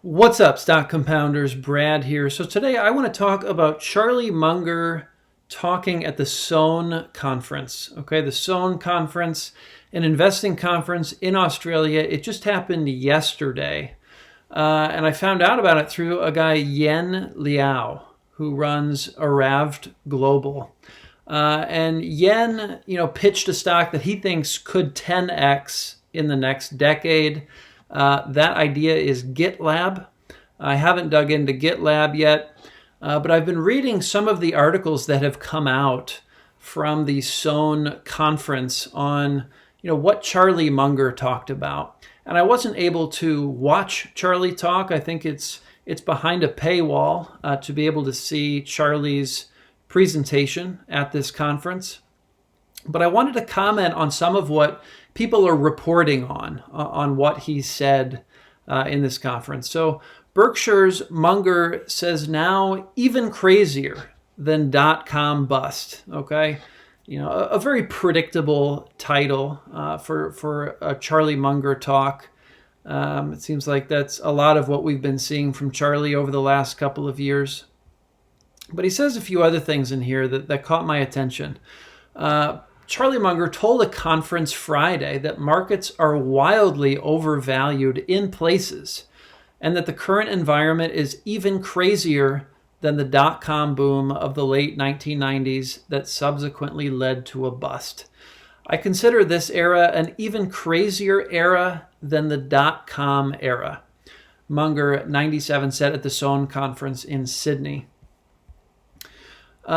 What's up, stock compounders? Brad here. So today I want to talk about Charlie Munger talking at the Sohn Conference. Okay, the Sohn Conference, an investing conference in Australia. It just happened yesterday. And I found out about it through a guy, Liow, who runs Araved Global. And Yen, pitched a stock that he thinks could 10x in the next decade. That idea is GitLab. I haven't dug into GitLab yet, but I've been reading some of the articles that have come out from the Sohn Conference on, what Charlie Munger talked about. And I wasn't able to watch Charlie talk. I think it's behind a paywall to be able to see Charlie's presentation at this conference. But I wanted to comment on some of what people are reporting on what he said in this conference. So Berkshire's Munger says now even crazier than Dotcom bust. Okay, a very predictable title for a Charlie Munger talk. It seems like that's a lot of what we've been seeing from Charlie over the last couple of years. But he says a few other things in here that caught my attention. Charlie Munger told a conference Friday that markets are wildly overvalued in places and that the current environment is even crazier than the dot-com boom of the late 1990s that subsequently led to a bust. I consider this era an even crazier era than the dot-com era, Munger, 97, said at the Sohn Conference in Sydney.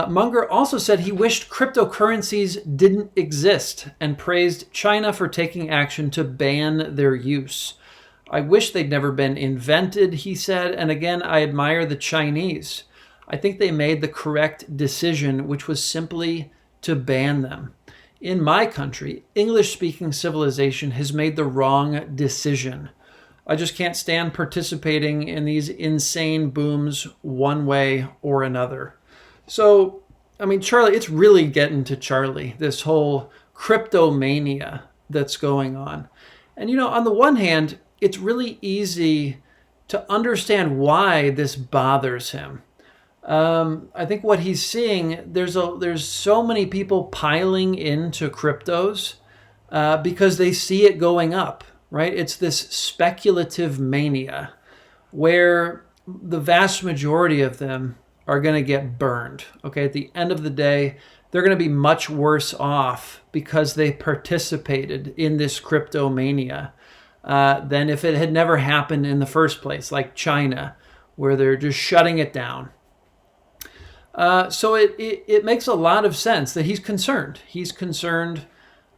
Munger also said he wished cryptocurrencies didn't exist and praised China for taking action to ban their use. I wish they'd never been invented, he said, and again, I admire the Chinese. I think they made the correct decision, which was simply to ban them. In my country, English-speaking civilization has made the wrong decision. I just can't stand participating in these insane booms one way or another. So, Charlie, it's really getting to Charlie, this whole cryptomania that's going on. And, on the one hand, it's really easy to understand why this bothers him. I think what he's seeing, there's so many people piling into cryptos because they see it going up, right? It's this speculative mania where the vast majority of them are going to get burned. Okay, at the end of the day, they're going to be much worse off because they participated in this crypto mania than if it had never happened in the first place, like China, where they're just shutting it down. So it makes a lot of sense that he's concerned. He's concerned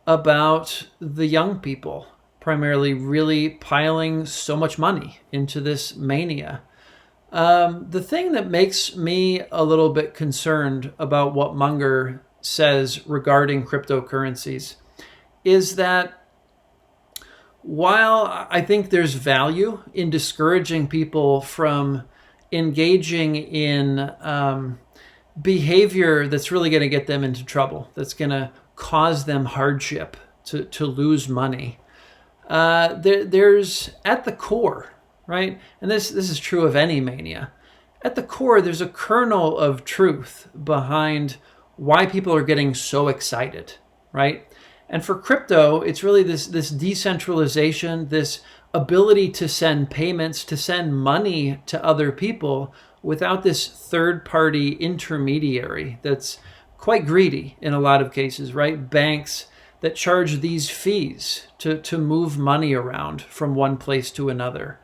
about the young people, primarily really piling so much money into this mania. The thing that makes me a little bit concerned about what Munger says regarding cryptocurrencies is that while I think there's value in discouraging people from engaging in behavior that's really going to get them into trouble, that's going to cause them hardship to lose money, there's at the core, right? And this is true of any mania. At the core, there's a kernel of truth behind why people are getting so excited, right? And for crypto, it's really this decentralization, this ability to send payments, to send money to other people without this third-party intermediary that's quite greedy in a lot of cases, right? Banks that charge these fees to move money around from one place to another.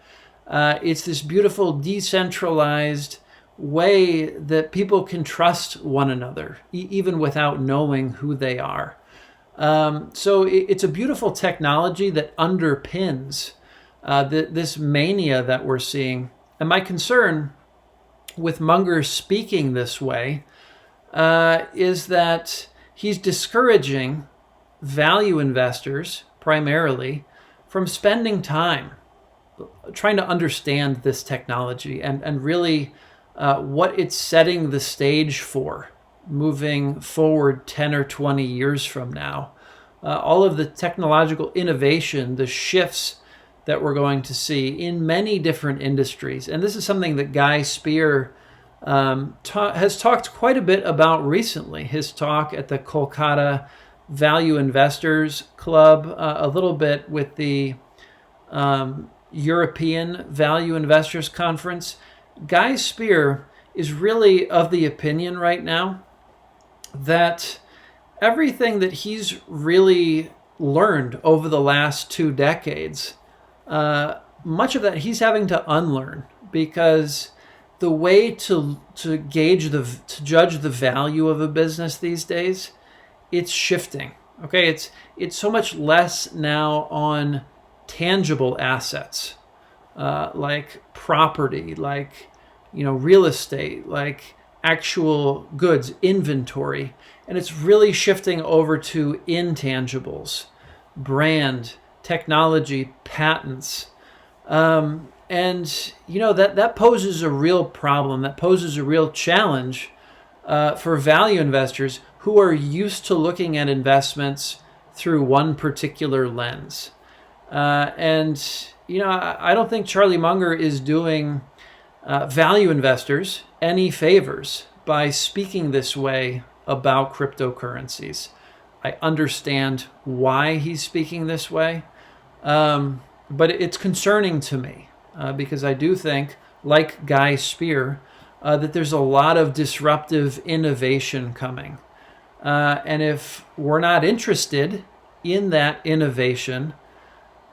It's this beautiful decentralized way that people can trust one another, even without knowing who they are. So it's a beautiful technology that underpins this mania that we're seeing. And my concern with Munger speaking this way is that he's discouraging value investors, primarily, from spending time trying to understand this technology and really what it's setting the stage for moving forward 10 or 20 years from now. All of the technological innovation, the shifts that we're going to see in many different industries. And this is something that Guy Spear has talked quite a bit about recently. His talk at the Kolkata Value Investors Club, a little bit with the European Value Investors Conference. Guy Spear is really of the opinion right now that everything that he's really learned over the last 2 decades, much of that he's having to unlearn, because the way to judge the value of a business these days, it's shifting. Okay, it's so much less now on tangible assets, like property, like real estate, like actual goods, inventory, and it's really shifting over to intangibles, brand, technology, patents. And that poses a real problem. That poses a real challenge for value investors who are used to looking at investments through one particular lens. I don't think Charlie Munger is doing value investors any favors by speaking this way about cryptocurrencies. I understand why he's speaking this way, but it's concerning to me because I do think, like Guy Spear, that there's a lot of disruptive innovation coming. And if we're not interested in that innovation,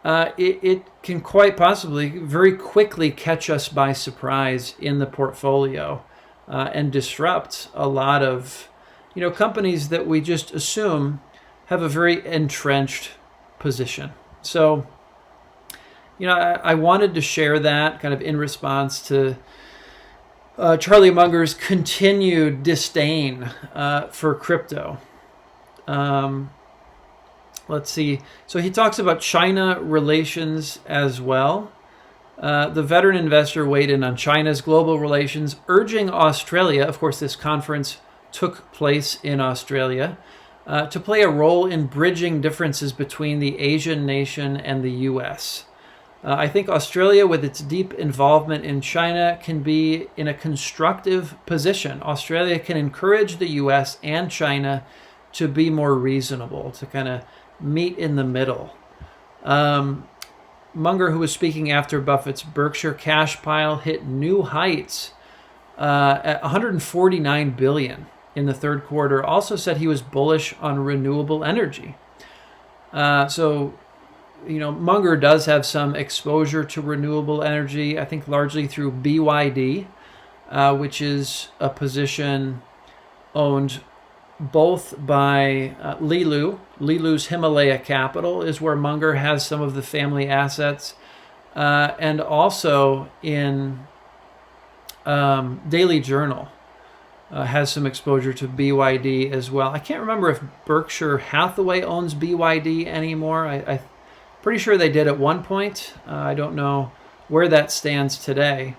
it can quite possibly very quickly catch us by surprise in the portfolio and disrupt a lot of companies that we just assume have a very entrenched position. So I wanted to share that kind of in response to Charlie Munger's continued disdain for crypto. Let's see. So he talks about China relations as well. The veteran investor weighed in on China's global relations, urging Australia, of course this conference took place in Australia, to play a role in bridging differences between the Asian nation and the U.S. I think Australia, with its deep involvement in China, can be in a constructive position. Australia can encourage the U.S. and China to be more reasonable, to kind of meet in the middle. Munger, who was speaking after Buffett's Berkshire cash pile hit new heights at $149 billion in the third quarter, also said he was bullish on renewable energy. So Munger does have some exposure to renewable energy, I think largely through BYD, which is a position owned both by Liow. Lilu's Himalaya Capital is where Munger has some of the family assets, and also in Daily Journal has some exposure to BYD as well. I can't remember if Berkshire Hathaway owns BYD anymore. I'm pretty sure they did at one point. I don't know where that stands today.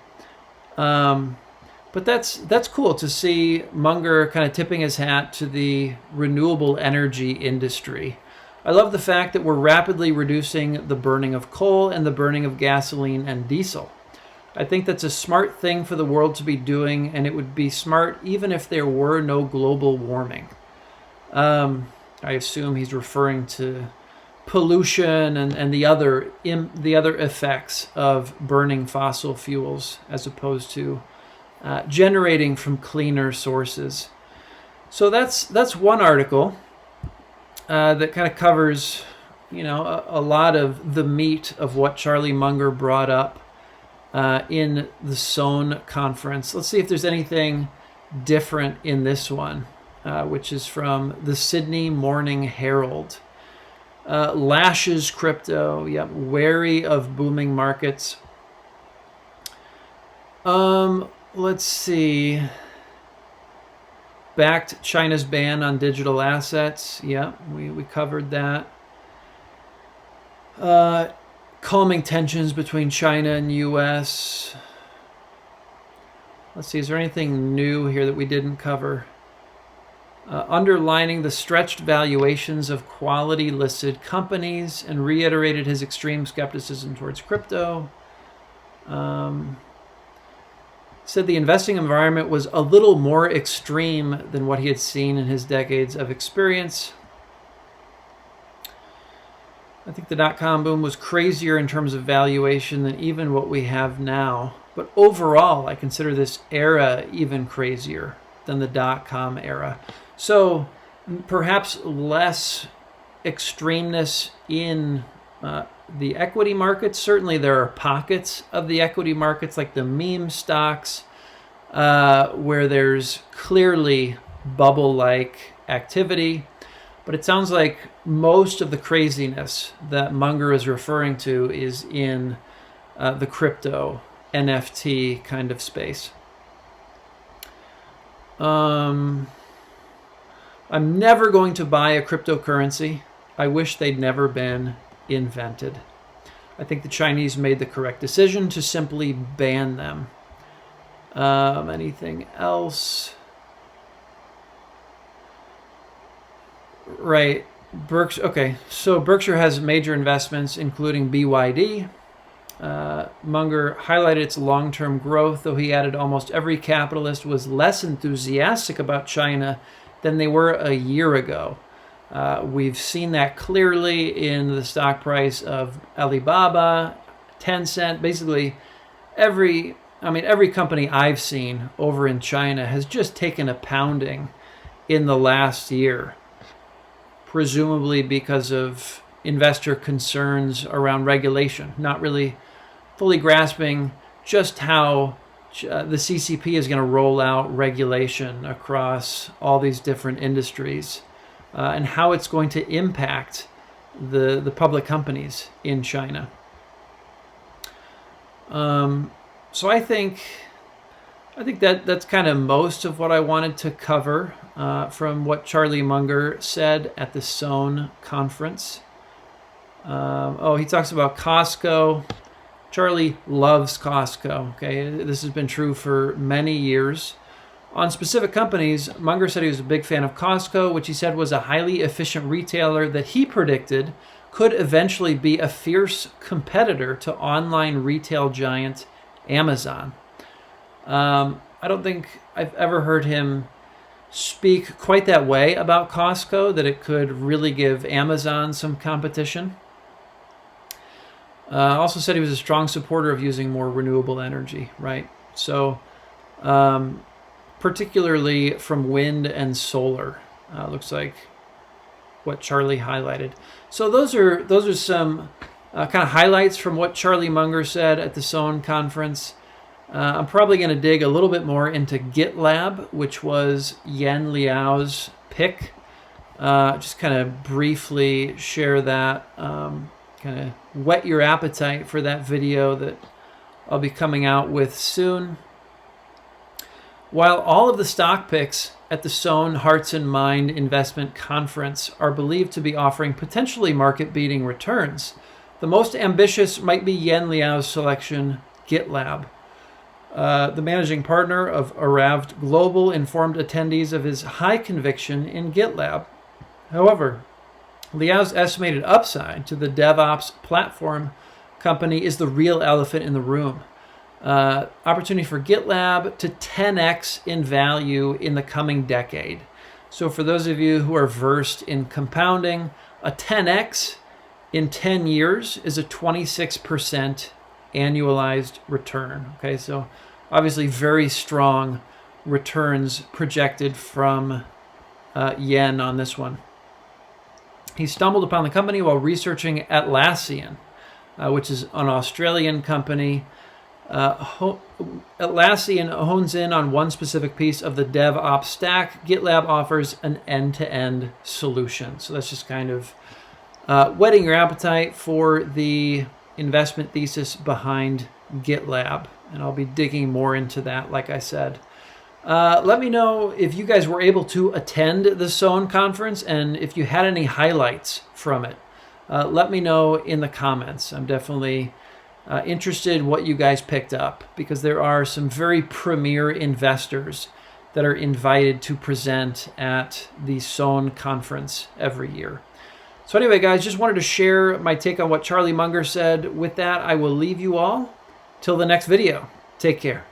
But that's cool to see Munger kind of tipping his hat to the renewable energy industry. I love the fact that we're rapidly reducing the burning of coal and the burning of gasoline and diesel. I think that's a smart thing for the world to be doing, and it would be smart even if there were no global warming. I assume he's referring to pollution and the other effects of burning fossil fuels as opposed to generating from cleaner sources. So that's one article that kind of covers, a lot of the meat of what Charlie Munger brought up in the Sohn Conference. Let's see if there's anything different in this one, which is from the Sydney Morning Herald. Lashes crypto, wary of booming markets. Let's see. Backed China's ban on digital assets. We covered that. Calming tensions between China and U.S. Let's see, is there anything new here that we didn't cover? underlining the stretched valuations of quality listed companies, and reiterated his extreme skepticism towards crypto. Said the investing environment was a little more extreme than what he had seen in his decades of experience. I think the dot-com boom was crazier in terms of valuation than even what we have now. But overall, I consider this era even crazier than the dot-com era. So perhaps less extremeness in the equity markets. Certainly there are pockets of the equity markets like the meme stocks where there's clearly bubble-like activity. But it sounds like most of the craziness that Munger is referring to is in the crypto NFT kind of space. I'm never going to buy a cryptocurrency. I wish they'd never been invented. I think the Chinese made the correct decision to simply ban them. Anything else? Right. Okay, so Berkshire has major investments, including BYD. Munger highlighted its long-term growth, though he added almost every capitalist was less enthusiastic about China than they were a year ago. We've seen that clearly in the stock price of Alibaba, Tencent. Basically, every company I've seen over in China has just taken a pounding in the last year, presumably because of investor concerns around regulation, not really fully grasping just how the CCP is going to roll out regulation across all these different industries and how it's going to impact the public companies in China. So I think that's kind of most of what I wanted to cover from what Charlie Munger said at the Sohn Conference. He talks about Costco. Charlie loves Costco. Okay, this has been true for many years. On specific companies, Munger said he was a big fan of Costco, which he said was a highly efficient retailer that he predicted could eventually be a fierce competitor to online retail giant Amazon. I don't think I've ever heard him speak quite that way about Costco, that it could really give Amazon some competition. Also said he was a strong supporter of using more renewable energy, right? So particularly from wind and solar, looks like what Charlie highlighted. So those are some kind of highlights from what Charlie Munger said at the Sohn Conference. I'm probably going to dig a little bit more into GitLab, which was Yen Liao's pick. Just kind of briefly share that, kind of whet your appetite for that video that I'll be coming out with soon. While all of the stock picks at the Sohn Hearts and Mind Investment Conference are believed to be offering potentially market-beating returns, the most ambitious might be Yen Liao's selection, GitLab. The managing partner of Aravd Global informed attendees of his high conviction in GitLab. However, Liao's estimated upside to the DevOps platform company is the real elephant in the room. Opportunity for GitLab to 10x in value in the coming decade. So for those of you who are versed in compounding, a 10x in 10 years is a 26% annualized return. Okay, so obviously very strong returns projected from Yen on this one. He stumbled upon the company while researching Atlassian, which is an Australian company. Atlassian hones in on one specific piece of the DevOps stack. GitLab offers an end-to-end solution. So that's just kind of whetting your appetite for the investment thesis behind GitLab. And I'll be digging more into that, like I said. Let me know if you guys were able to attend the Sohn Conference and if you had any highlights from it. Let me know in the comments. I'm definitely interested in what you guys picked up, because there are some very premier investors that are invited to present at the Sohn Conference every year. So anyway, guys, just wanted to share my take on what Charlie Munger said. With that, I will leave you all till the next video. Take care.